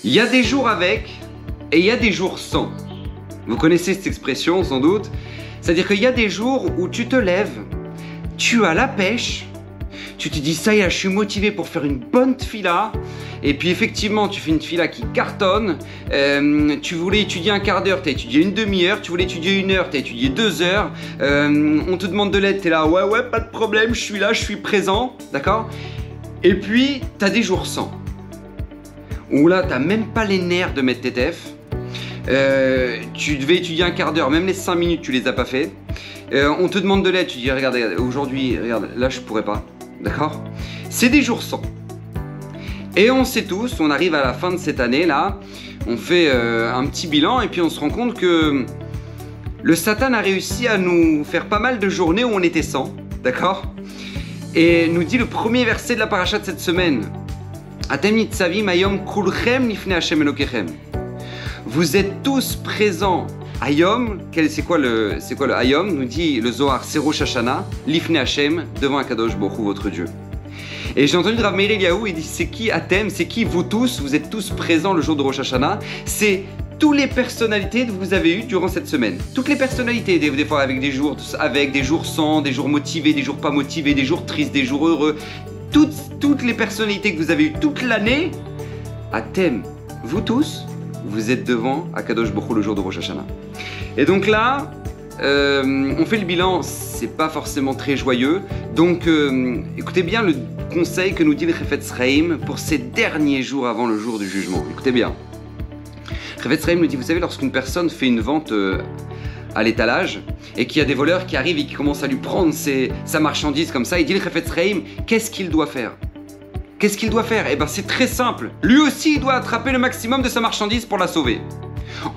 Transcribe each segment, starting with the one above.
Il y a des jours avec et il y a des jours sans. Vous connaissez cette expression sans doute. C'est-à-dire qu'il y a des jours où tu te lèves, tu as la pêche, tu te dis ça y est, je suis motivé pour faire une bonne tfila. Et puis effectivement, tu fais une tfila qui cartonne. Tu voulais étudier un quart d'heure, tu as étudié une demi-heure. Tu voulais étudier une heure, tu as étudié 2 heures. On te demande de l'aide, tu es là, ouais, pas de problème, je suis là, je suis présent. D'accord? Et puis, tu as des jours sans. Où là, tu n'as même pas les nerfs de mettre tes TF. Tu devais étudier un quart d'heure, même les 5 minutes, tu les as pas fait. On te demande de l'aide, tu dis, regarde, aujourd'hui, regarde, là, je pourrais pas. D'accord? C'est des jours sans. Et on sait tous, on arrive à la fin de cette année-là, on fait un petit bilan et puis on se rend compte que le Satan a réussi à nous faire pas mal de journées où on était sans. D'accord? Et nous dit le premier verset de la paracha de cette semaine. Atem nitzavim hayom kulchem lifnei Hashem Elokechem. Vous êtes tous présents. Hayom, c'est quoi le Hayom? Nous dit le Zohar, c'est Rosh Hashanah, lifnei Hashem, devant Akadosh Baruch Hu, votre Dieu. Et j'ai entendu Rav Meir Eliyahu, il dit c'est qui Atem, c'est qui vous tous? Vous êtes tous présents le jour de Rosh Hashanah. C'est toutes les personnalités que vous avez eues durant cette semaine. Toutes les personnalités, des fois avec des jours sans, des jours motivés, des jours pas motivés, des jours tristes, des jours heureux. Toutes les personnalités que vous avez eues toute l'année, Atem, vous tous, vous êtes devant Akadosh Baruch Hu le jour de Rosh Hashanah. Et donc là, on fait le bilan, c'est pas forcément très joyeux. Donc écoutez bien le conseil que nous dit le Chafetz Chaim pour ces derniers jours avant le jour du jugement. Écoutez bien. Chafetz Chaim nous dit, vous savez, lorsqu'une personne fait une vente à l'étalage et qu'il y a des voleurs qui arrivent et qui commencent à lui prendre sa marchandise comme ça, il dit le Chafetz Chaim, qu'est-ce qu'il doit faire? Qu'est-ce qu'il doit faire? Eh bien c'est très simple. Lui aussi il doit attraper le maximum de sa marchandise pour la sauver.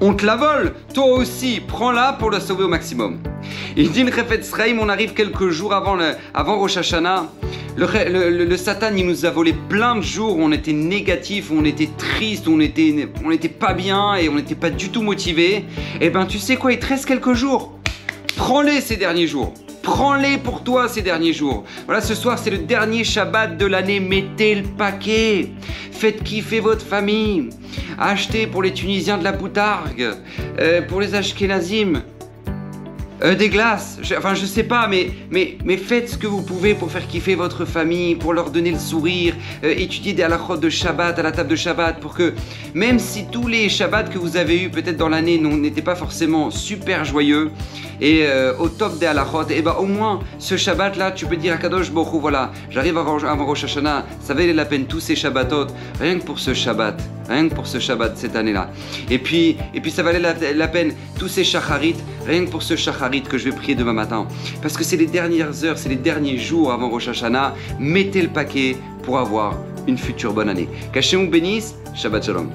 On te la vole, toi aussi, prends-la pour la sauver au maximum. Il dit le Chafetz Chaim, on arrive quelques jours avant Rosh Hashanah. Le Satan, il nous a volé plein de jours où on était négatif, où on était triste, où on était pas bien et on n'était pas du tout motivé. Eh ben tu sais quoi, il te reste quelques jours. Prends-les ces derniers jours. Prends-les pour toi ces derniers jours. Voilà, ce soir c'est le dernier Shabbat de l'année. Mettez le paquet. Faites kiffer votre famille. Achetez pour les Tunisiens de la boutargue. Pour les Ashkenazim. Des glaces, je sais pas, mais faites ce que vous pouvez pour faire kiffer votre famille, pour leur donner le sourire, étudiez des halachot de Shabbat à la table de Shabbat, pour que même si tous les Shabbats que vous avez eus peut-être dans l'année n'étaient pas forcément super joyeux et au top des halachot, et ben au moins ce Shabbat là, tu peux dire à Kadosh Baruch Hu, voilà, j'arrive avant Rosh Hashanah, ça valait la peine tous ces Shabbatot, rien que pour ce Shabbat cette année-là. Et puis ça valait la peine tous ces Shacharit, rien que pour ce Shacharit que je vais prier demain matin. Parce que c'est les dernières heures, c'est les derniers jours avant Rosh Hashanah. Mettez le paquet pour avoir une future bonne année. Qu'Hashem vous bénisse. Shabbat Shalom.